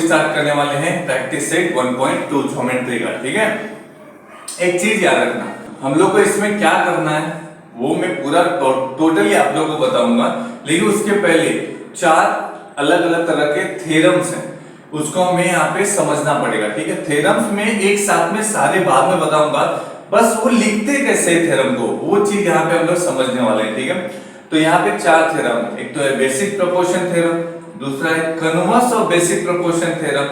Start करने वाले हैं प्रैक्टिस सेट 1.2 ज्योमेट्री का। ठीक है, एक चीज याद रखना, हम लोग को इसमें क्या करना है वो मैं पूरा टोटली आप लोगों को बताऊंगा, लेकिन उसके पहले 4 अलग अलग तरह के थ्योरम्स हैं, उसको हमें यहाँ पे समझना पड़ेगा। ठीक है, थ्योरम्स में एक साथ में सारे बाद में बताऊंगा, बस वो लिखते कैसे थ्योरम को वो चीज यहाँ पे हम लोग समझने वाले हैं। ठीक है, तो यहाँ पे 4 थ्योरम, एक तो है बेसिक प्रोपोर्शन थ्योरम, दूसरा है converse of basic proportion theorem,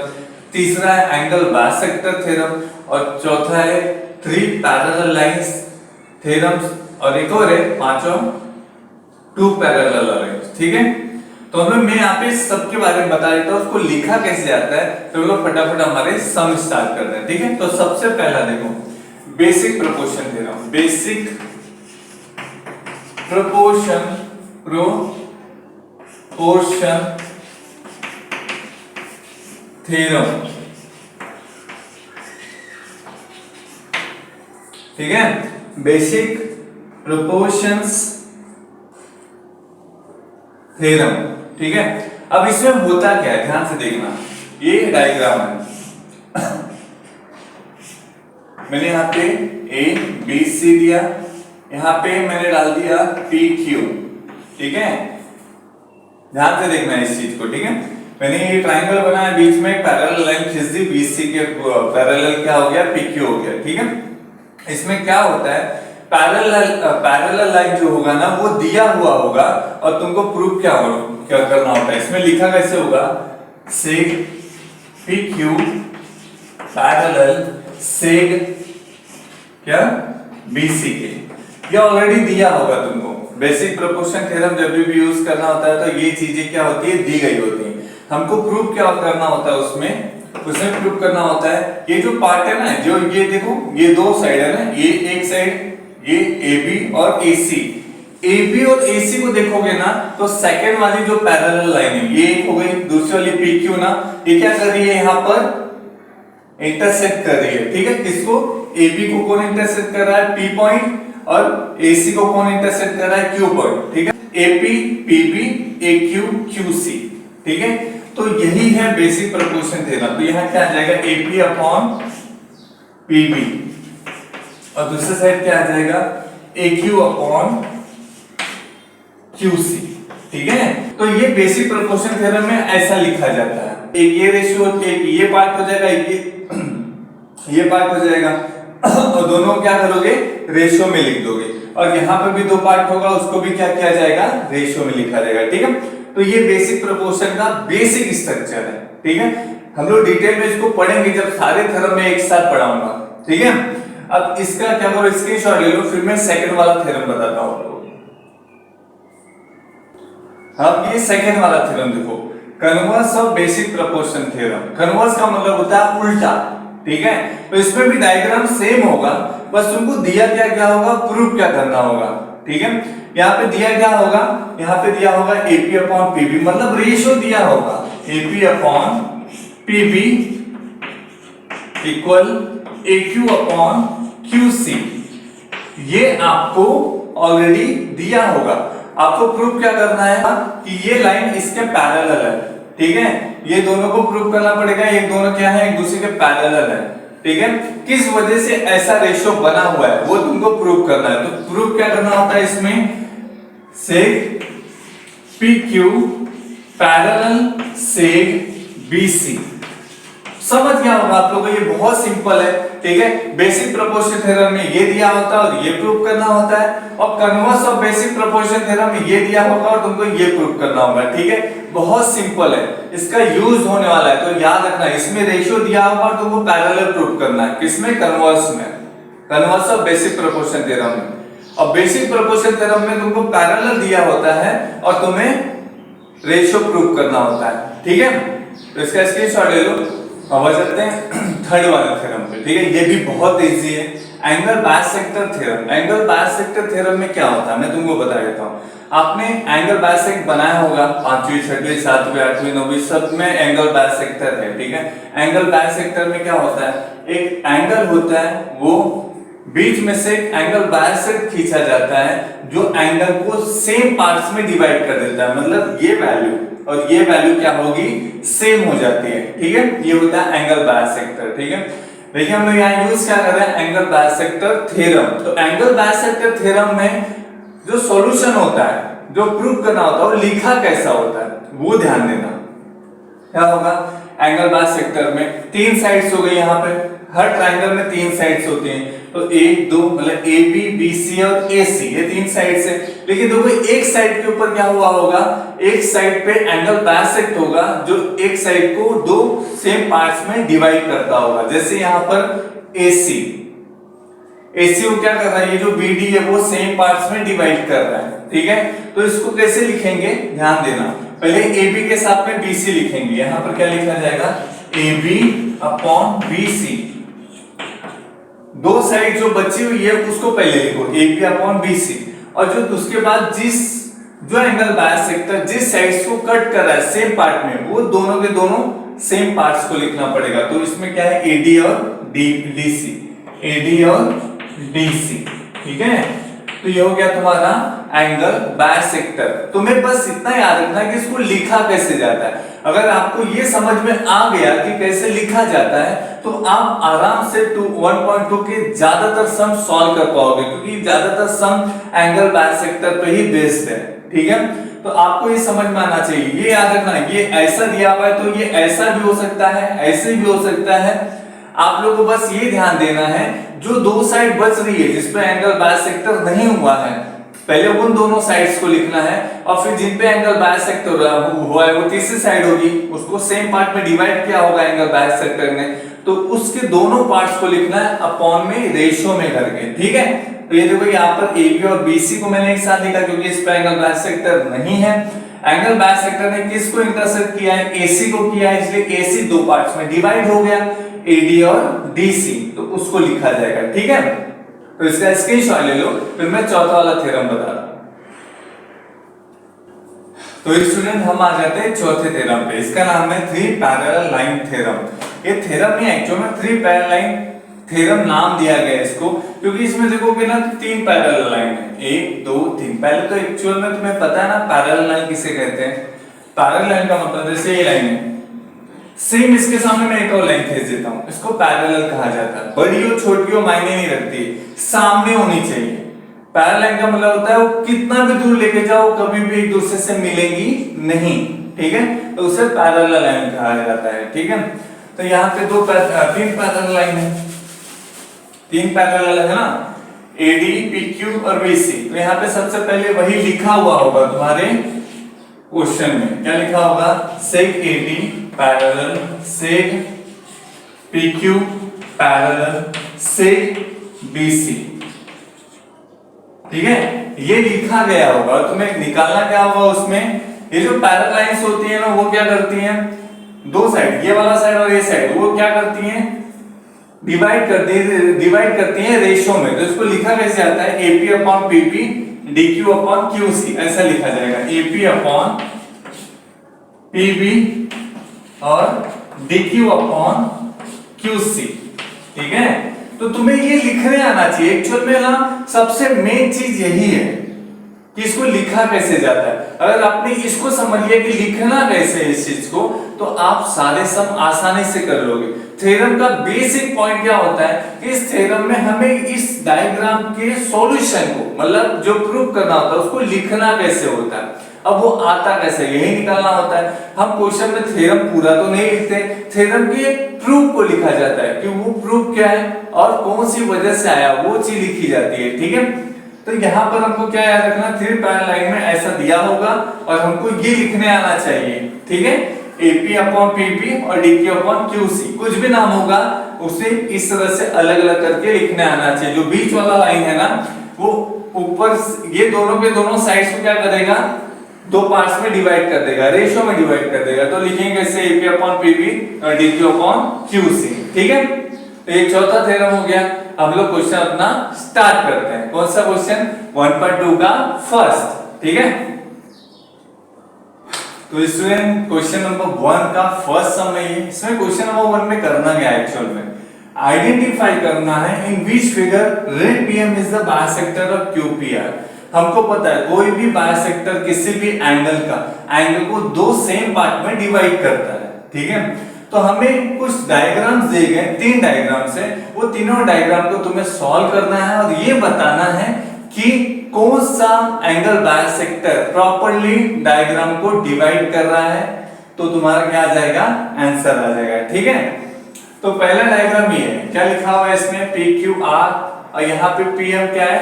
तीसरा है एंगल बाइसेक्टर थ्योरम और चौथा है 3 पैरेलल लाइंस थ्योरम्स और एक और है पांचवा 2 पैरेलल लाइंस। ठीक है, तो हमें मैं यहाँ पे सबके बारे में बता देता हूँ, उसको लिखा कैसे जाता है, तो लोग फटाफट हमारे सम स्टार्ट करते हैं। ठीक है, तो सबसे पहला देखो basic proportion theorem, basic proportion theorem. ठीक है, बेसिक प्रोपोर्शंस थ्योरम। ठीक है, अब इसमें होता क्या है ध्यान से देखना, ये डायग्राम है मैंने यहाँ पे ए बी सी दिया, यहाँ पे मैंने डाल दिया पी क्यू। ठीक है, ध्यान से देखना इस चीज को। ठीक है, मैंने ये ट्रायंगल बनाया, बीच में एक पैरेलल लाइन खींच दी, बीसी के पैरेलल क्या हो गया, पीक्यू हो गया। ठीक है, इसमें क्या होता है, पैरेलल लाइन जो होगा ना वो दिया हुआ होगा और तुमको प्रूफ क्या करना होता है, इसमें लिखा कैसे होगा, सेग पीक्यू पैरेलल सेग क्या बीसी के, ये ऑलरेडी दिया होगा तुमको। बेसिक प्रोपोर्शन थ्योरम जब भी यूज करना होता है तो ये चीजें क्या होती है, दी गई होती है। हमको प्रूफ क्या करना होता है, उसमें प्रूफ करना होता है ये जो पार्ट है ना, जो ये देखो ये 2 साइड है ना, ये एक साइड ये AB और AC, AB और AC को देखोगे ना तो सेकंड वाली जो पैरेलल लाइन है ये एक हो गई, दूसरी वाली PQ ना ये क्या कर रही है, यहाँ पर इंटरसेक्ट कर रही है। ठीक है, किसको, AB को कौन इंटरसेक्ट कर रहा है, P पॉइंट, और AC को कौन इंटरसेक्ट कर रहा है, Q पॉइंट। ठीक है, AP PB AQ QC। ठीक है, तो यही है बेसिक प्रोपोर्शन थ्योरम। तो यहाँ क्या आ जाएगा, AP अपॉन PB और दूसरे साइड क्या आ जाएगा, AQ अपॉन QC। ठीक है, तो ये बेसिक प्रोपोर्शन थ्योरम में ऐसा लिखा जाता है, एक ये रेशियो, एक ये पार्ट हो जाएगा, एक ये पार्ट हो जाएगा और दोनों क्या करोगे, रेशियो में लिख दोगे, और यहाँ पे भी 2 पार्ट होगा, उसको भी क्या किया जाएगा, रेशियो में लिखा जाएगा। ठीक है, तो ये बेसिक प्रोपोर्शन का बेसिक स्ट्रक्चर है। ठीक है, हम लोग डिटेल में इसको पढ़ेंगे जब सारे थ्योरम में एक साथ पढ़ाऊंगा। ठीक है, अब इसका क्या करो, स्क्रीनशॉट ले लो, फिर मैं सेकंड वाला थ्योरम बताता हूं आपको। अब ये सेकंड वाला थ्योरम देखो, converse of basic proportion theorem. Converse का मतलब होता है उल्टा। ठीक है, तो इसमें भी डायग्राम सेम होगा, बस तुमको दिया क्या होगा, प्रूफ क्या करना होगा। ठीक है, यहाँ पे दिया क्या होगा, यहाँ पे दिया होगा AP अपॉन PB, मतलब रेशियो दिया होगा AP upon PB equal AQ upon QC, ये आपको ऑलरेडी दिया होगा। आपको प्रूफ क्या करना है कि ये लाइन इसके पैरेलल है। ठीक है, ये दोनों को प्रूफ करना पड़ेगा, ये दोनों क्या है, एक दूसरे के पैरेलल है। ठीक है, किस वजह से ऐसा रेशियो बना हुआ है वो तुमको प्रूफ करना है। तो प्रूफ क्या करना होता है, इसमें सेग PQ पैरेलल सेग BC। समझ गया होगा आप लोगों को, ये बहुत सिंपल है। ठीक है, बेसिक प्रोपोर्शन थ्योरम में ये दिया होता है और ये प्रूफ करना होता है, और converse of basic proportion theorem में ये दिया होगा और तुमको ये प्रूफ करना होगा। ठीक है, बहुत सिंपल है, इसका यूज होने वाला है, तो याद रखना इसमें रेशियो दिया होगा और तुमको पैरेलल प्रूफ करना है, किसमें, कन्वर्स में, converse of basic proportion theorem में। और बेसिक प्रोपोर्शन थ्योरम में तुमको पैरेलल दिया होता है और तुम्हें रेशियो प्रूफ करना होता है। ठीक है, तो इसका स्क्रीनशॉट ले लो। अब चलते हैं थर्ड वाले थ्योरम पे। ठीक है, ये भी बहुत इजी है, angle bisector theorem. Angle bisector theorem में क्या होता है मैं तुमको बता देता हूँ। आपने एंगल बाइसेक्ट बनाया होगा 5वीं 6वीं 7वीं 8वीं 9वीं सब में एंगल बाइसेक्टर है। ठीक है, एंगल बाइसेक्टर में क्या होता है, एक एंगल होता है वो बीच में से एंगल बायसेक्ट खींचा जाता है जो एंगल को सेम पार्ट्स में डिवाइड कर देता है, मतलब ये वैल्यू और ये वैल्यू क्या होगी, सेम हो जाती है। ठीक है, ये होता है एंगल बायसेक्टर। ठीक है, देखिए हम लोग यहाँ यूज क्या कर रहे हैं, एंगल बायसेक्टर थ्योरम। तो एंगल बायसेक्टर थ्योरम में जो सॉल्यूशन होता है, जो प्रूव करना होता है, वो लिखा कैसा होता है वो ध्यान देना। क्या होगा, एंगल बायसेक्टर में तीन साइड्स हो गई, यहाँ पे हर ट्रायंगल में तीन साइड्स होती हैं, तो एक दो मतलब ए बी बी सी और ए सी, ये तीन साइड्स है। लेकिन देखो एक साइड के ऊपर क्या हुआ होगा, एक साइड पे एंगल बायसेक्ट होगा जो एक साइड को दो सेम पार्ट्स में डिवाइड करता होगा। जैसे यहाँ पर एसी, एसी को क्या कर रहा है, ये जो बीडी है वो सेम पार्ट्स में डिवाइड कर रहा है। ठीक है, तो इसको कैसे लिखेंगे ध्यान देना, पहले AB के साथ में BC लिखेंगे। यहां पर क्या लिखा जाएगा, AB अपॉन BC। दो साइड जो बची हुई है उसको पहले लिखो AB अपॉन BC, और जो उसके बाद जो एंगल बायसेक्टर जिस साइड्स को कट कर रहा है सेम पार्ट में, वो दोनों के दोनों सेम पार्ट्स को लिखना पड़ेगा। तो इसमें क्या है, AD और DC, AD और DC। ठीक है, तो ये हो गया तुम्हारा एंगल बायसेक्टर। तुम्हें बस इतना याद रखना है कि इसको लिखा कैसे जाता है। अगर आपको ये समझ में आ गया कि कैसे लिखा जाता है, तो आप आराम से 1.2 के ज्यादातर सम सॉल्व कर पाओगे, क्योंकि ज्यादातर सम एंगल बायसेक्टर पे ही बेस्ड है। ठीक है, तो आपको ये समझ में आना चाहिए, ये याद रखना है, ये ऐसा दिया हुआ है तो ये ऐसा भी हो सकता है, ऐसे भी हो सकता है। आप लोगों को बस ये ध्यान देना है, जो दो साइड बच रही है जिसपे एंगल बायसेक्टर नहीं हुआ है, पहले उन दोनों साइड्स को लिखना है, और फिर जिन पे एंगल बायसेक्टर हुआ है वो तीसरी साइड होगी, उसको सेम पार्ट में डिवाइड किया होगा एंगल बायसेक्टर ने, तो उसके दोनों पार्ट्स को लिखना है अपॉन में, रेशियो में करके। ठीक है, तो ये देखो यहाँ पर AB और BC को मैंने एक साथ लिखा क्योंकि इस पे एंगल बायसेक्टर नहीं है। एंगल बायसेक्टर ने किसको इंटरसेक्ट किया है, AC को किया है, इसलिए AC दो पार्ट्स में डिवाइड हो गया, AD और DC, तो उसको लिखा जाएगा। ठीक है, तो इसका स्क्रीनशॉट ले लो, फिर मैं चौथा वाला थ्योरम बता रहा हूं। तो स्टूडेंट हम आ जाते हैं चौथे थ्योरम पे, इसका नाम है 3 पैरेलल लाइन थ्योरम। ये थ्योरम नहीं, एक्चुअल में 3 पैरेलल लाइन थ्योरम नाम दिया गया है इसको, क्योंकि इसमें देखोगे ना 3 पैरेलल लाइन है, 1 2 3। पहले तो एक्चुअल में तुम्हें पता है ना पैरेलल लाइन किसे कहते हैं। पैरेलल लाइन का मतलब जैसे ये लाइन है, सेम इसके सामने मैं एक और लाइन खींच देता हूं, इसको पैरेलल कहा जाता है। बड़ी हो छोटी हो मायने नहीं रखती, सामने होनी चाहिए। पैरेलल लाइन का मतलब होता है वो कितना भी दूर लेके जाओ कभी भी एक दूसरे से मिलेंगी नहीं। ठीक है, तो उसे पैरेलल लाइन कहा जाता है। ठीक है, तो यहाँ पे 3 पैरेलल लाइन है, 3 पैरेलल है ना, AD PQ और BC। तो यहाँ पे सबसे पहले वही लिखा हुआ होगा तुम्हारे क्वेश्चन में, क्या लिखा होगा, सेक AD पैरेलल सेक PQ पैरेलल सेक BC। ठीक है, ये लिखा गया होगा, तुम्हें निकालना क्या होगा उसमें, ये जो पैरेलल लाइंस होती है ना वो क्या करती हैं, दो साइड, ये वाला साइड और ये साइड, वो क्या करती हैं, डिवाइड करती हैं रेशियो में। तो इसको लिखा कैसे आता है, AP upon PP DQ upon QC, ऐसा लिखा जाएगा, AP अपॉन PB और DQ अपॉन QC। ठीक है, तो तुम्हें ये लिखने आना चाहिए। एक्चुअल में ना सबसे मेन चीज यही है कि इसको लिखा कैसे जाता है। अगर आपने इसको समझ लिया कि लिखना कैसे है इस चीज को, तो आप सारे सम आसानी से कर लोगे। थ्योरम का बेसिक पॉइंट क्या होता है कि इस थ्योरम में हमें इस डायग्राम के सॉल्यूशन को, मतलब जो प्रूव करना होता है उसको लिखना कैसे होता है। अब वो आता कैसे, यही निकालना होता है। हम क्वेश्चन में थ्योरम पूरा तो नहीं लिखते, थ्योरम के प्रूफ को लिखा जाता है कि वो प्रूफ क्या है और कौन सी वजह से आया, वो चीज लिखी जाती है। ठीक है, तो यहाँ पर हमको क्या याद रखना, 3 पैरेलल लाइन में ऐसा दिया होगा और हमको ये लिखने आना चाहिए। ठीक है, AP अपॉन PP और DQ अपॉन QC, कुछ भी नाम होगा उसे इस तरह से अलग अलग करके लिखने आना चाहिए। जो बीच वाला लाइन है ना, वो ऊपर ये दोनों के दोनों साइड्स को क्या करेगा, दो पार्ट्स में डिवाइड कर देगा, रेशियो में डिवाइड कर देगा। तो लिखेंगे कैसे, AP अपॉन PP और DQ अपॉन QC। ठीक है, तो ये चौथा थ्योरम हो गया। हम लोग क्वेश्चन अपना स्टार्ट करते हैं। कौन सा क्वेश्चन, 1.2 का फर्स्ट। ठीक है, तो स्टूडेंट क्वेश्चन नंबर 1 का फर्स्ट सम है ये। इसमें क्वेश्चन नंबर 1 में करना क्या है, एक्चुअल में आइडेंटिफाई करना है इन विच फिगर रे PM is the bisector of QPR. हमको पता है कोई भी बाइसेक्टर किसी भी एंगल को दो सेम पार्ट में डिवाइड करता है, ठीक है। तो हमें कुछ डायग्राम्स दिए गए, 3 डायग्राम्स है, वो तीनों डायग्राम को तुम्हें सॉल्व करना है और ये बताना है कि कौन सा एंगल बाइसेक्टर प्रॉपर्ली डायग्राम को डिवाइड कर रहा है। तो तुम्हारा क्या आ जाएगा, आंसर आ जाएगा, ठीक है। तो पहला डायग्राम ये है, क्या लिखा हुआ है इसमें, पी क्यू आर, और यहाँ पे पीएम क्या है,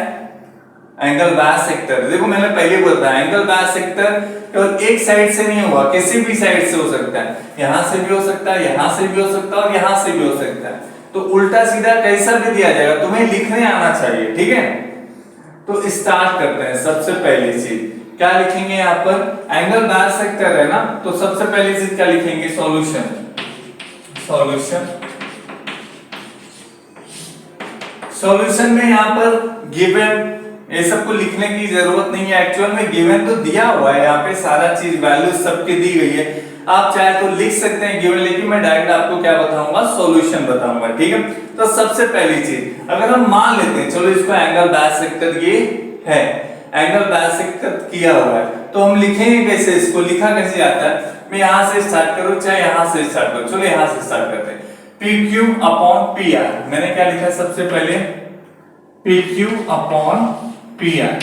एंगल बाइसेक्टर। देखो मैंने पहले बोला था एंगल बाइसेक्टर केवल एक साइड से नहीं हुआ, किसी भी साइड से हो सकता है, यहां से भी हो सकता है, यहां से भी हो सकता है और यहां से भी हो सकता है। तो उल्टा सीधा कैसा भी दिया जाएगा, तुम्हें लिखने आना चाहिए, ठीक है। तो स्टार्ट करते हैं। सबसे पहली चीज क्या लिखेंगे, यहाँ पर एंगल बाइसेक्टर है ना, तो सबसे पहली चीज क्या लिखेंगे, सॉल्यूशन। सॉल्यूशन में यहाँ पर गिवन, ये सब को लिखने की जरूरत नहीं है, एक्चुअल में गिवन तो दिया हुआ है, यहाँ पे सारा चीज वैल्यू सबकी दी गई है, आप चाहे तो लिख सकते हैं गिवन, लेकिन मैं डायरेक्ट आपको क्या बताऊंगा, सॉल्यूशन बताऊंगा, ठीक है। तो सबसे पहली चीज अगर हम मान लेते हैं, चलो इसको एंगल बाइसेक्टर ये है, एंगल बाइसेक्टर किया हुआ है, तो हम लिखेंगे कैसे, इसको लिखा कैसे जाता है, मैं यहां से स्टार्ट करूं चाहे यहां से स्टार्ट करूं, चलो यहां से स्टार्ट करते हैं। PQ अपॉन PR, मैंने क्या लिखा है सबसे पहले, PQ अपॉन PR,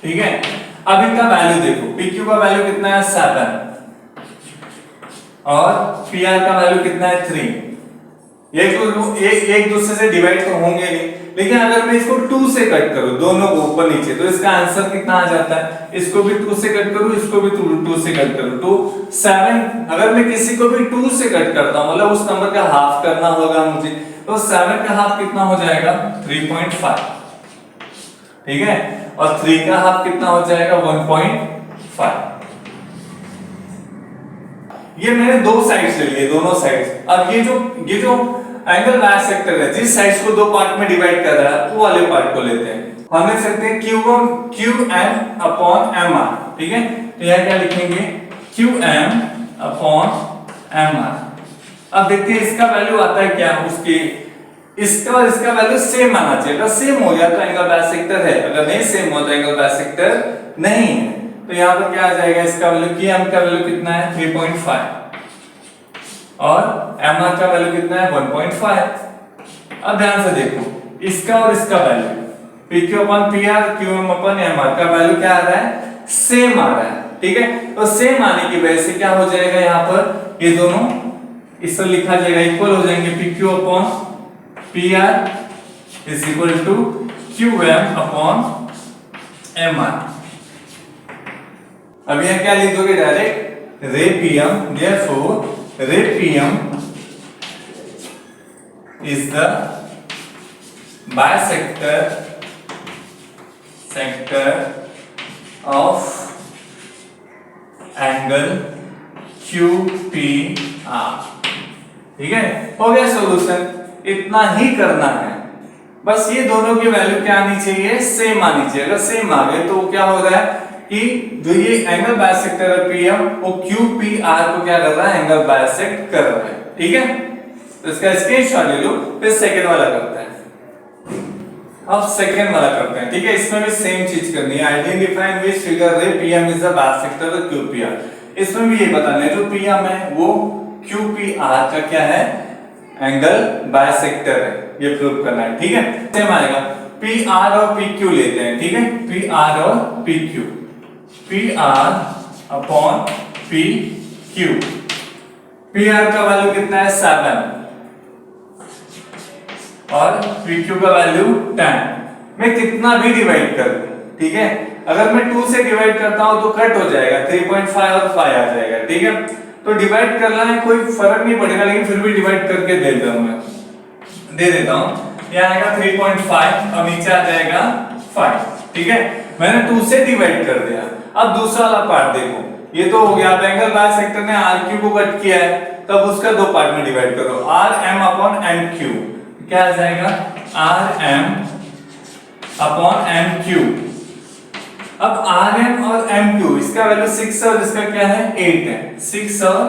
ठीक है। अब इनका वैल्यू देखो, PQ का वैल्यू कितना है 7 और PR का वैल्यू कितना है 3। एक दूसरे से डिवाइड तो होंगे नहीं, लेकिन अगर मैं इसको 2 से कट करूं दोनों को ऊपर नीचे, तो इसका आंसर कितना आ जाता है, इसको भी 2 से कट करूं, इसको भी 2 से कट करूं, तो 7। अगर मैं किसी को भी 2 से कट करता हूं, मतलब उस नंबर का हाफ करना होगा मुझे, तो 7 का हाफ कितना हो जाएगा 3.5, ठीक है, और 3 का हाफ कितना हो जाएगा 1.5। ये मैंने दो साइड्स ले लिए, दोनों साइड्स। अब ये जो एंगल बाइसेक्टर है, जिस साइड्स को दो पार्ट में डिवाइड कर रहा है, वो वाले पार्ट को लेते हैं, हम लिख सकते हैं QM अपॉन MR, ठीक है। तो यह क्या लिखेंगे, QM अपॉन MR। अब देखते हैं इसका वैल्यू आता है क्या, उसके इसका और इसका वैल्यू सेम आना चाहिए, अगर सेम हो गया तो एंगल बाइसेक्टर है, अगर नहीं सेम हो तो एंगल बाइसेक्टर नहीं है। तो यहाँ पर क्या आ जाएगा, इसका वैल्यू QM का वैल्यू कितना है 3.5 और MR का वैल्यू कितना है 1.5। अब ध्यान से देखो, इसका और इसका value PQ upon PR, QM upon MR का वैल्यू क्या आ रहा है, सेम आ रहा है, ठीक है। तो सेम आने की वजह से क्या हो जाएगा, यहाँ पर ये दोनों इसको लिखा जाएगा, इक्वल हो जाएंगे, PQ upon PR is equal to QM upon MR। अब यहां क्या लिख दोगे direct, ray PM, therefore ray PM is the bisector of angle QPR, ठीक है। हो गया सॉल्यूशन, इतना ही करना है, बस ये दोनों की वैल्यू क्या आनी चाहिए, सेम आनी चाहिए। अगर सेम आ गए तो क्या हो रहा है कि जो ये एंगल बाइसेक्टर है PM, वो QPR को क्या कर रहा है, एंगल बाइसेक्ट कर रहा है, ठीक है। तो इसका स्क्रीनशॉट ले लो, फिर सेकंड वाला करते हैं। अब सेकंड वाला करते हैं, ठीक है। इसमें भी सेम चीज करनी है, आइडेंटिफाई व्हिच फिगर रे PM is the bisector of QPR। इसमें भी ये बताना है जो PM है वो QPR का क्या है, एंगल बाइसेक्टर है, ये प्रूव करना है, ठीक है। सेम आएगा, PR और PQ लेते हैं, ठीक है, PR और PQ, PR upon PQ। PR का वैल्यू कितना है 7 और PQ का वैल्यू 10। मैं कितना भी डिवाइड कर, ठीक है, अगर मैं 2 से डिवाइड करता हूं तो कट हो जाएगा, 3.5 और 5 आ जाएगा, ठीक है। तो डिवाइड करना है, कोई फर्क नहीं पड़ेगा, लेकिन फिर भी डिवाइड करके दे देता हूं मैं, दे देता हूं। यहां आएगा 3.5 और नीचे आ जाएगा 5, ठीक है। मैंने 2 से डिवाइड कर दिया। अब दूसरा वाला पार्ट देखो, ये तो हो गया, एंगल बाइसेक्टर ने RQ को कट किया है, तब उसका दो पार्ट में डिवाइड करो, RM अपॉन MQ, क्या आ जाएगा RM अपॉन MQ। अब RM और MQ, इसका वैल्यू 6 और इसका क्या है 8 है, 6 और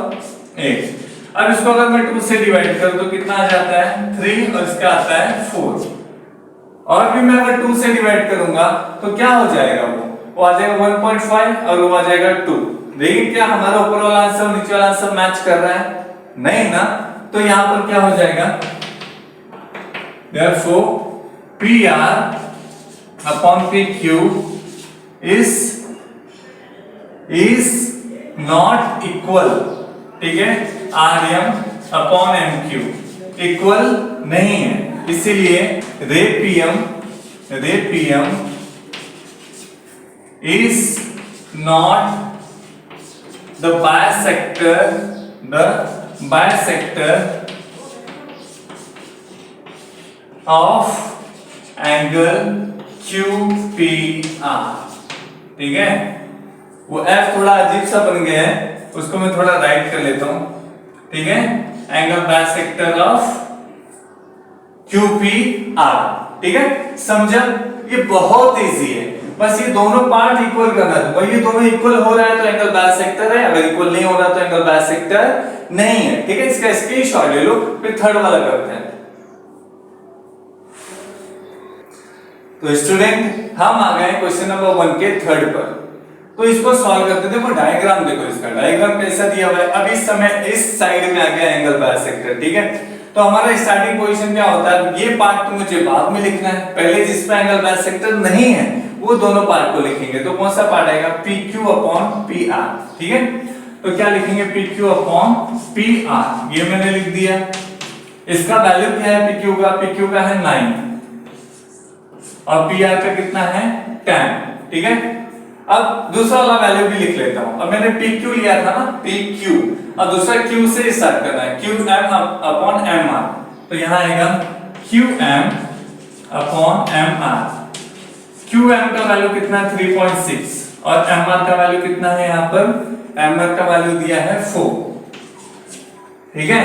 8। अब इसको अगर मैं 2 से डिवाइड करूं तो कितना आ जाता है 3 और इसका आता है 4। और भी मैं अगर 2 से डिवाइड करूंगा तो क्या हो जाएगा, वो आ जाएगा 1.5 और वो आ जाएगा 2। लेकिन क्या हमारा ऊपर वाला आंसर और नीचे वाला आंसर मैच कर रहा है? नहीं ना। तो यहां पर क्या हो जाएगा, therefore PR upon PQ is not equal, ठीक है, RM upon MQ इक्वल नहीं है। इसीलिए रे PM is not the bisector of angle QPR, ठीक है। वो F थोड़ा अजीब सा बन गया है, उसको मैं थोड़ा राइट कर लेता हूं, ठीक है। एंगल बाइसेक्टर ऑफ QPR, ठीक है, समझा? ये बहुत इजी है, बस ये दोनों पार्ट इक्वल करना है। तो ये दोनों इक्वल हो रहा है तो एंगल बाइसेक्टर है, अगर इक्वल नहीं हो रहा तो एंगल बाइसेक्टर नहीं है, ठीक है। इसका स्क्रीनशॉट ले लो, फिर थर्ड वाला करते हैं। तो स्टूडेंट हम आ गए क्वेश्चन नंबर 1 के थर्ड पर। तो इसको सॉल्व करते हैं। देखो डायग्राम देखो, इसका डायग्राम कैसा दिया हुआ है। अब इस समय इस साइड में आ गया एंगल बाइसेक्टर, ठीक है। तो हमारा स्टार्टिंग पोजीशन क्या होता है, ये पार्ट तो मुझे बाद में लिखना है, पहले जिस पे एंगल बाइसेक्टर नहीं है वो दोनों पार्ट को लिखेंगे। तो कौन सा पार्ट आएगा, PQ अपॉन PR, ठीक है। तो क्या लिखेंगे, PQ अपॉन PR, ये मैंने लिख दिया। इसका वैल्यू क्या है PQ का है 9 और PR का कितना है 10, ठीक है। अब दूसरा वाला वैल्यू भी लिख लेता हूं। अब मैंने PQ लिया था ना, PQ, अब दूसरा Q से स्टार्ट करना है, QM अपॉन MR। तो यहां आएगा QM अपॉन MR। QM का वैल्यू कितना है 3.6 और MR का वैल्यू कितना है, यहां पर MR का वैल्यू दिया है 4, ठीक है।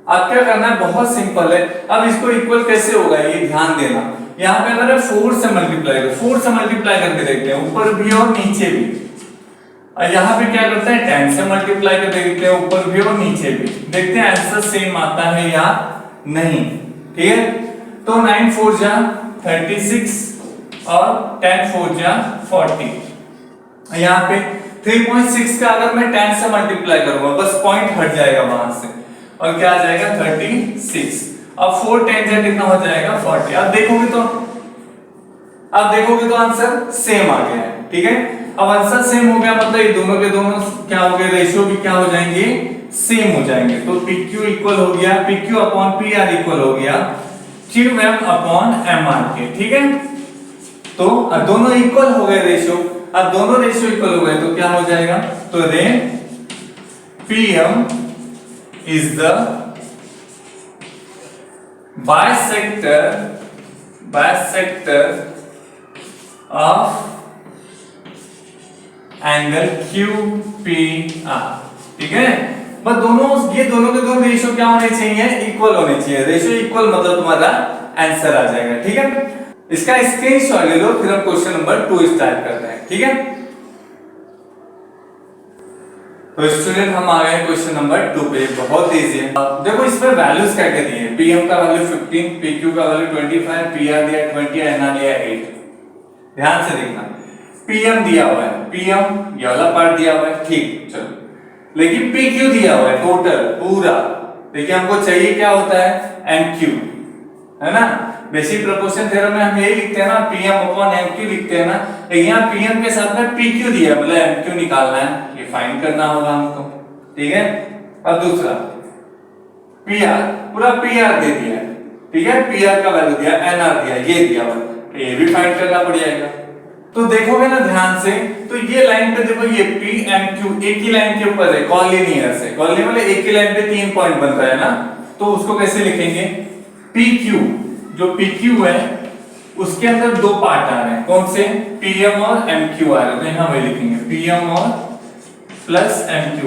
अब क्या करना है, बहुत सिंपल है। अब इसको इक्वल कैसे होगा ये ध्यान देना। यहाँ पे अगर 4 से मल्टीप्लाई करो, 4 से मल्टीप्लाई करके देखते हैं, ऊपर भी और नीचे भी। और यहाँ पे क्या करते हैं, 10 से मल्टीप्लाई करके देखते हैं, ऊपर भी और नीचे भी। देखते हैं आंसर सेम आता है या नहीं, ठीक है। तो 9 4 जा 36 और 10 4 जा 40। यहाँ पे 3.6 का अगर मैं 10 से मल्टीप्लाई करूंगा, बस पॉइंट हट जाएगा वहां से और क्या आ जाएगा 36। अब 4 10 जा कितना हो जाएगा 40। अब देखोगे तो आंसर सेम आ गया है, ठीक है। अब आंसर सेम हो गया मतलब ये दोनों के दोनों क्या हो गए, रेशियो भी क्या हो जाएंगे, सेम हो जाएंगे। तो PQ इक्वल हो गया, PQ अपॉन PR इक्वल हो गया QM अपॉन MR के, ठीक है। तो अब दोनों इक्वल हो गए रेशियो। अब दोनों रेशियो इक्वल हो गए तो क्या हो जाएगा, तो रे PM is the bisector of angle QPR, ठीक है। बस ये दोनों के दोनों रेशियो क्या होने चाहिए, इक्वल होने चाहिए। रेशियो इक्वल मतलब तुम्हारा आंसर आ जाएगा, ठीक है। इसका स्क्रीनशॉट ले लो, फिर हम क्वेश्चन नंबर 2 स्टार्ट करते हैं, ठीक है। तो स्टूडेंट हम आ गए क्वेश्चन नंबर 2 पे, बहुत इजी है। देखो इसमें वैल्यूज क्या क्या दिए हैं, PM का वैल्यू 15, PQ का वैल्यू 25, PR दिया 20, NR दिया 8। ध्यान से देखना, PM दिया हुआ है, PM ये वाला पार्ट दिया हुआ है, ठीक, चलो। लेकिन PQ दिया हुआ है टोटल पूरा। देखिए हमको चाहिए क्या होता है, MQ, है ना। बेसिक प्रोपोर्शन थ्योरम में हम यही लिखते हैं ना, PM अपॉन MQ लिखते हैं ना। लेकिन यहाँ PM के साथ में PQ दिया, मतलब MQ निकालना है, ये फाइंड करना होगा हमको, ठीक है। अब दूसरा PR, पूरा PR दे दिया, ठीक है। PR का वैल्यू दिया, NR दिया, ये दिया हुआ, ये भी फाइंड करना पड़ जाएगा। तो देखोगे ना ध्यान से, तो ये लाइन पे देखो, ये PMQ एक ही लाइन के ऊपर है, कॉलिनियर से। कॉलिनियर मतलब एक ही लाइन पे 3 पॉइंट बन रहा है ना, तो उसको कैसे लिखेंगे, PQ, जो PQ है उसके अंदर 2 पार्ट आ रहे हैं, कौन से, PM और MQ आ रहे हैं। तो यहां वही लिखेंगे PM और प्लस MQ।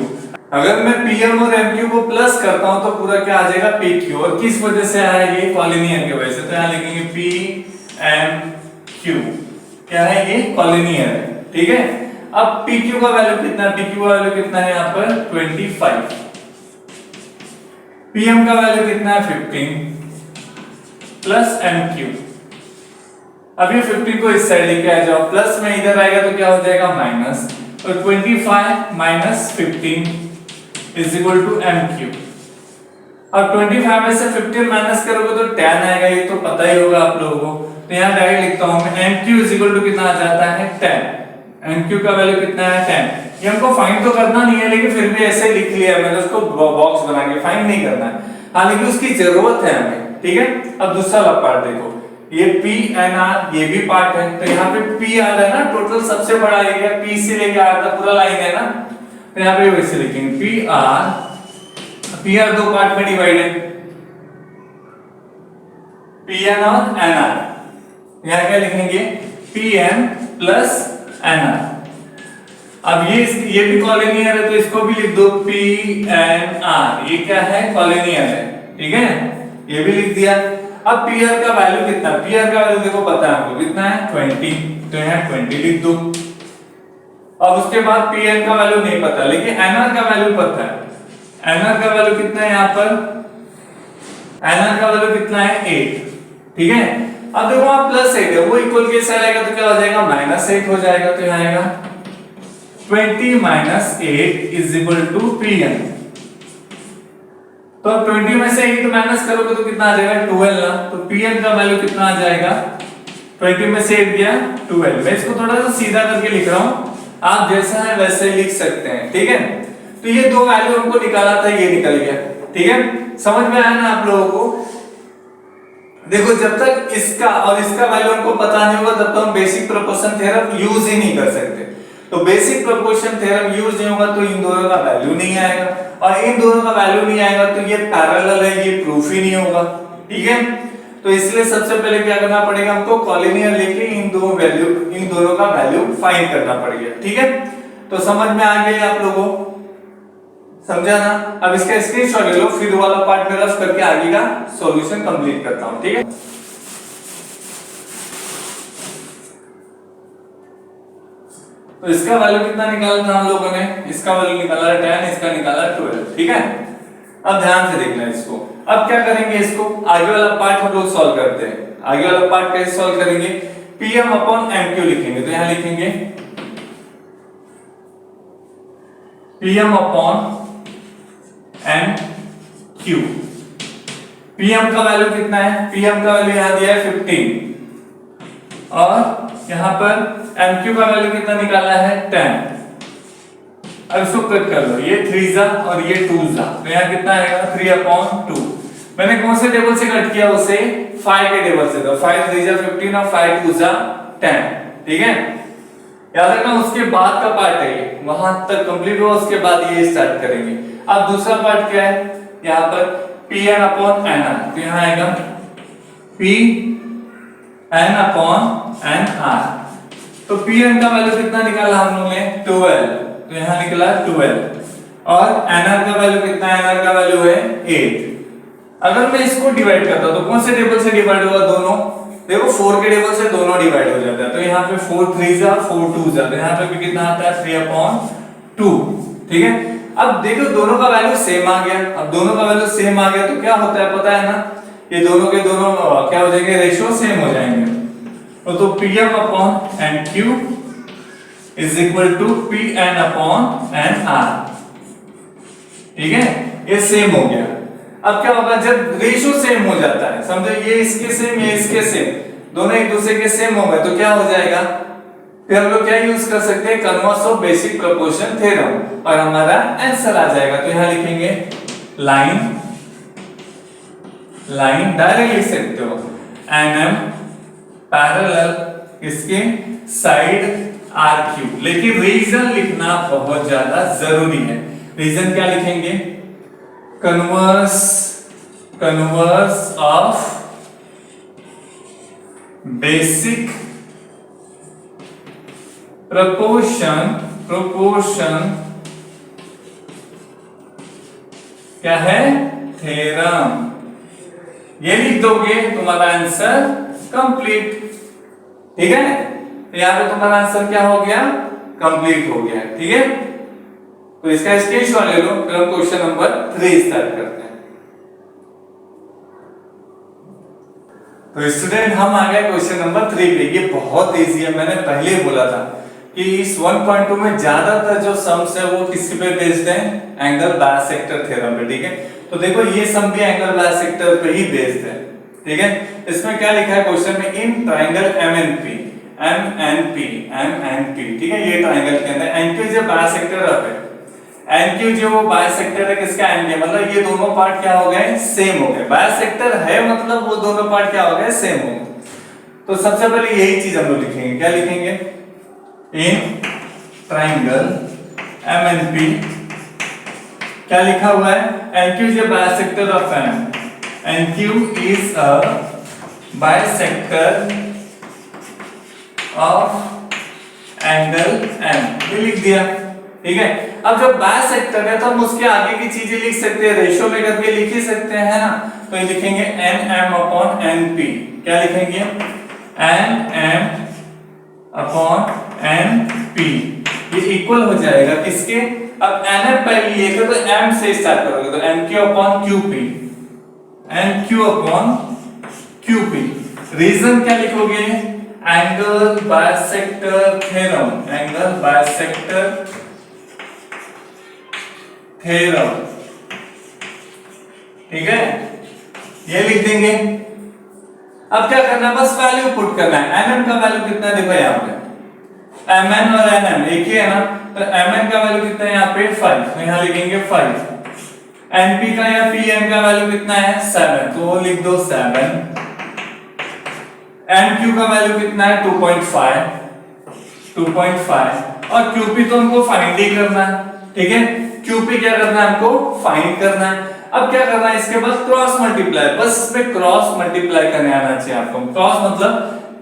अगर मैं PM और MQ को प्लस करता हूं तो पूरा क्या आ जाएगा PQ। और किस वजह से आया ये, कॉलिनियर की वजह से। तो यहां लिखेंगे PMQ, क्या है ये, कॉलिनियर है, ठीक है। अब PQ का वैल्यू कितना है, PQ का वैल्यू कितना है यहाँ पर 25, pm का वैल्यू कितना है 15 प्लस mq। अब ये 15 को इस साइड लेके आ जाओ, प्लस में इधर आएगा तो क्या हो जाएगा माइनस, और 25 minus 15 is equal to mq। अब 25 में से 15 माइनस करोगे तो 10 आएगा, ये तो पता ही होगा आप लोगों को। तो यहाँ डायरेक्ट लिखता हूं मैं mq इज इक्वल टू कितना आ जाता है 10। mq का वैल्यू कितना है 10। ये हमको फाइंड तो करना नहीं है, लेकिन फिर भी ऐसे लिख लिया मैंने, उसको बॉक्स बना के फाइंड नहीं करना है, हाँ लेकिन उसकी जरूरत है हमें, ठीक है। अब दूसरा वाला पार्ट देखो, ये पी एन आर ये भी पार्ट है, तो यहाँ पे पी आ रहा है ना, टोटल सबसे बड़ा एरिया पी से लेके आर तक पूरा लाइन है ना, तो यहाँ पे वैसे लिखेंगे पी आर दो पार्ट में डिवाइडेड, पी एन और एन आर। यहाँ क्या लिखेंगे P N plus N R. अब ये भी कॉलोनियल है तो इसको भी लिख दो पी एन आर, ये क्या है कॉलोनियल है, ठीक है, ये भी लिख दिया। अब पी आर का वैल्यू कितना, पी आर का वैल्यू देखो पता है हमको कितना है 20, तो यहाँ 20 लिख दो। अब उसके बाद पी एन का वैल्यू नहीं पता, लेकिन एन आर का वैल्यू पता है। एन आर का वैल्यू कितना है यहाँ पर, एन आर का वैल्यू कितना है 8, ठीक है। अब देखो वहां प्लस 8 है, वो इक्वल के साइड आएगा तो क्या हो जाएगा माइनस 8 हो जाएगा, तो यहाँ आएगा 20 minus 8 is equal to P N. तो अब 20 में से 8 माइनस करोगे तो कितना आ जाएगा 12 ना, तो pn का वैल्यू कितना आ जाएगा 20 में से 8 गया 12। मैं इसको थोड़ा सा सीधा करके लिख रहा हूं, आप जैसा है वैसे लिख सकते हैं, ठीक है। तो ये दो वैल्यू हमको निकाला था, ये निकल गया, ठीक है। समझ में आया ना आप लोगों को। देखो जब तक इसका और इसका वैल्यू हमको पता नहीं होगा तब तक हम बेसिक प्रोपोर्शन थ्योरम यूज ही नहीं कर सकते। तो बेसिक प्रोपोर्शन थ्योरम यूज नहीं होगा तो इन दोनों का वैल्यू नहीं आएगा, और इन दोनों का वैल्यू नहीं आएगा तो ये पैरेलल है, ये प्रूफ ही नहीं होगा, ठीक है। तो इसलिए सबसे पहले क्या करना पड़ेगा हमको, कॉलिनियर लेके इन दोनों का वैल्यू फाइंड करना पड़ेगा, ठीक है। तो समझ में आ गया आप लोगों, समझा ना। अब इसका स्क्रीनशॉट ले लो, फिर वाला पार्ट में रफ करके आगे का सॉल्यूशन कंप्लीट करता हूं, ठीक है। तो इसका वैल्यू कितना निकाला था हम लोगों ने, इसका वैल्यू निकाला 10, इसका निकाला 12, ठीक है। अब ध्यान से देखना इसको। अब क्या करेंगे, इसको आगे वाला पार्ट हम लोग सॉल्व करते हैं। आगे वाला पार्ट कैसे सॉल्व करेंगे, pm अपॉन mq लिखेंगे, तो यहां लिखेंगे pm अपॉन mq। pm का वैल्यू कितना है, pm का वैल्यू यहां दिया है 15, और यहां पर mq का वैल्यू कितना निकाला है 10। अब इसको कट कर लो, ये 3 जा और ये 2 जा, तो यहाँ कितना आएगा 3/2। मैंने कौन से टेबल से कट किया, उसे 5 के टेबल से, तो 5 3 जा 15 और 5 2 जा 10, ठीक है। याद रखना उसके बाद का पार्ट है ये, वहां तक कंप्लीट हुआ उसके बाद ये स्टार्ट करेंगे। अब दूसरा पार्ट क्या है, यहाँ पर pn अपॉन nr, तो यहाँ आएगा pn अपॉन nr। तो pn का वैल्यू कितना निकाला हम लोग ने 12, तो यहाँ निकला 12, और nr का वैल्यू कितना है, nr का वैल्यू है 8। अगर मैं इसको डिवाइड करता हूं तो कौन से टेबल से डिवाइड होगा, दोनों, देखो 4 के टेबल से दोनों डिवाइड हो जाता है, तो यहाँ पे 4 3 जा 4 2 जा, तो यहाँ पे भी कितना आता है 3/2, ठीक है। अब देखो दोनों का वैल्यू सेम आ गया, अब दोनों का वैल्यू सेम आ गया तो क्या होता है पता है ना, ये दोनों के दोनों क्या हो जाएंगे, रेशियो सेम हो जाएंगे। तो pm upon nq is equal to pn upon nr, ठीक है, ये सेम हो गया। अब क्या होगा, जब रेशियो सेम हो जाता है, समझो ये इसके सेम ये इसके सेम, दोनों एक दूसरे के सेम हो गए, तो क्या हो जाएगा, फिर हम लोग क्या यूज कर सकते हैं, converse of basic proportion theorem, और हमारा आंसर आ जाएगा। तो यहां लिखेंगे लाइन डायरेक्ट लिख सकते हो nm पैरेलल इसके साइड RQ, लेकिन रीजन लिखना बहुत ज्यादा जरूरी है। रीजन क्या लिखेंगे, कन्वर्स ऑफ बेसिक प्रोपोर्शन क्या है, थ्योरम। ये लिख दोगे तुम्हारा आंसर कंप्लीट, ठीक है। यहाँ पे तुम्हारा आंसर क्या हो गया, कंप्लीट हो गया, ठीक है। तो इसका स्क्रीनशॉट ले लो, फिर हम क्वेश्चन नंबर 3 स्टार्ट करते हैं। तो स्टूडेंट हम आ गए क्वेश्चन नंबर 3 पे। ये बहुत इजी है, मैंने पहले ही बोला था कि इस 1.2 में ज्यादातर जो सम्स है वो किसके पे बेस्ड है, एंगल बायसेक्टर थ्योरम पे। ठीक है, तो देखो ये सम भी एंगल बायसेक्टर पे ही बेस्ड है। ठीक है, इसमें क्या लिखा है क्वेश्चन में, इन ट्रायंगल MNP, ठीक है, ये ट्रायंगल के अंदर NQ जो बायसेक्टर है, NQ जो वो बायसेक्टर है किसका, NK, मतलब ये दोनों पार्ट क्या हो गए, सेम हो गए। बायसेक्टर है मतलब वो दोनों पार्ट क्या हो गए, सेम हो गए। तो सबसे पहले यही चीज हम लोग लिखेंगे, क्या लिखेंगे, इन ट्रायंगल MNP क्या लिखा हुआ है, NQ is a bisector of M, NQ is a bisector of angle M, ये लिख दिया। ठीक है, अब जब बायसेक्टर है तो हम उसके आगे की चीजें लिख सकते हैं, रेशियो में करके लिख ही सकते हैं ना। तो ये लिखेंगे NM अपॉन NP, क्या लिखेंगे, NM अपॉन NP, ये इक्वल हो जाएगा किसके, अब NM पहले लिए थे तो M से स्टार्ट करोगे तो NQ upon QP, NQ upon QP। Reason क्या लिखोगे, angle bisector theorem, angle bisector theorem. ठीक है, ये लिख देंगे। अब क्या करना है, बस वैल्यू पुट करना है। NM का वैल्यू कितना है, देखो यहाँ पे MN और NM एक ही है ना, तो MN का वैल्यू कितना है यहाँ पे 5, तो यहाँ लिखेंगे 5। NP का या PN का वैल्यू कितना है 7, तो वो लिख दो 7। NQ का वैल्यू कितना है 2.5 और QP तो हमको फाइंड ही करना है। ठीक है, QP क्या करना है, हमको फाइंड करना है। अब क्या करना है, इसके बाद क्रॉस मल्टीप्लाई, बस इसमें क्रॉस मल्टीप्लाई करने आना चाहिए आपको। क्रॉस मतलब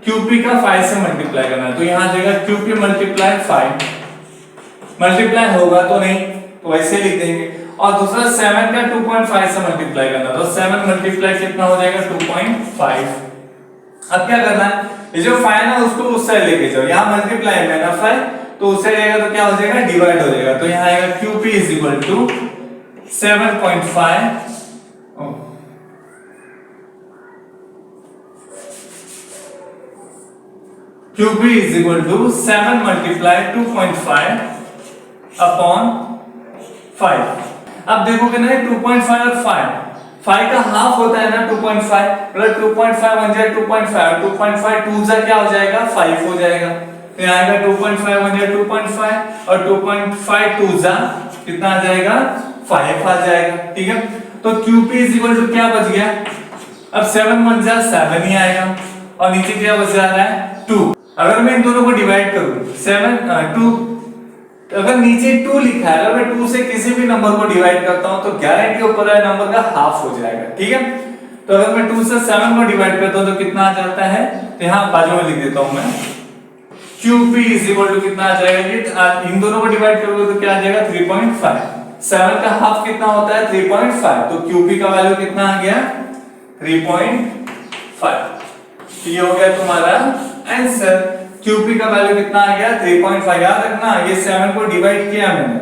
QP का 5 से मल्टीप्लाई करना है, तो यहाँ आ जाएगा QP मल्टीप्लाई 5, मल्टीप्लाई होगा तो नहीं, तो ऐसे लिख देंगे। और दूसरा 7 का 2.5 से मल्टीप्लाई करना, तो 7 मल्टीप्लाई कितना हो जाएगा 2.5। अब क्या करना है, ये जो 5 है उसको उस साइड लेके जाओ, यहाँ मल्टीप्लाई में ना 5 तो उस साइड आएगा तो क्या हो जाएगा, डिवाइड हो जाएगा। तो यहाँ आएगा QP is equal to 7.5, QP is equal to 7 multiply 2.5 upon 5। अब देखोगे ना 2.5 और 5 का हाफ होता है ना 2.5, मतलब 2.5 बन जाए 2.5, 2.5 2 जा क्या हो जाएगा 5 हो जाएगा। तो यहाँ आएगा 2.5 बन जाए 2.5 और 2.5 2 जा कितना आ जाएगा 5 आ जाएगा। ठीक है, तो QP इज इक्वल टू क्या बच गया, अब 7 बन जा 7 ही आएगा और नीचे क्या बच जा रहा है 2। अगर मैं इन दोनों को डिवाइड करूं 7 2, अगर नीचे 2 लिखा है, अगर मैं 2 से किसी भी नंबर को डिवाइड करता हूं तो गारंटी ऊपर वाले नंबर का हाफ हो जाएगा। ठीक है, तो अगर मैं 2 से 7 को डिवाइड करता हूं तो कितना आ जाता है, तो यहां बाजू में लिख देता हूं मैं, QP इज इक्वल टू कितना आ जाएगा, ये इन दोनों को डिवाइड करोगे तो क्या आ जाएगा 3.5। 7 का हाफ कितना होता है 3.5, तो QP का वैल्यू कितना आ गया 3.5। ये हो गया तुम्हारा आंसर। QP का वैल्यू कितना आ गया 3.5। याद रखना ये 7 को डिवाइड किया मैंने,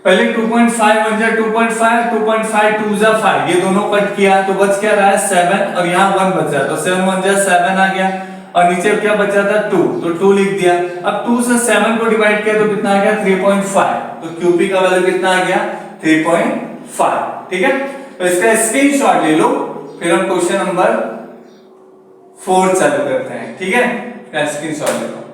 पहले 2.5 बन जाए 2.5, 2.5 2 जा 5, ये दोनों कट किया तो बच क्या रहा है 7 और यहाँ 1 बचा, तो 7 बन जाए 7 आ गया और नीचे क्या बचा था 2, तो 2 लिख दिया। अब 2 से 7 को डिवाइड किया तो कितना आ गया 3.5, तो QP का वैल्यू कितना आ गया 3.5। ठीक है, तो इसका स्क्रीनशॉट ले लो, फिर हम क्वेश्चन नंबर 4 चालू करते हैं। ठीक है, स्क्रीनशॉट ले लो।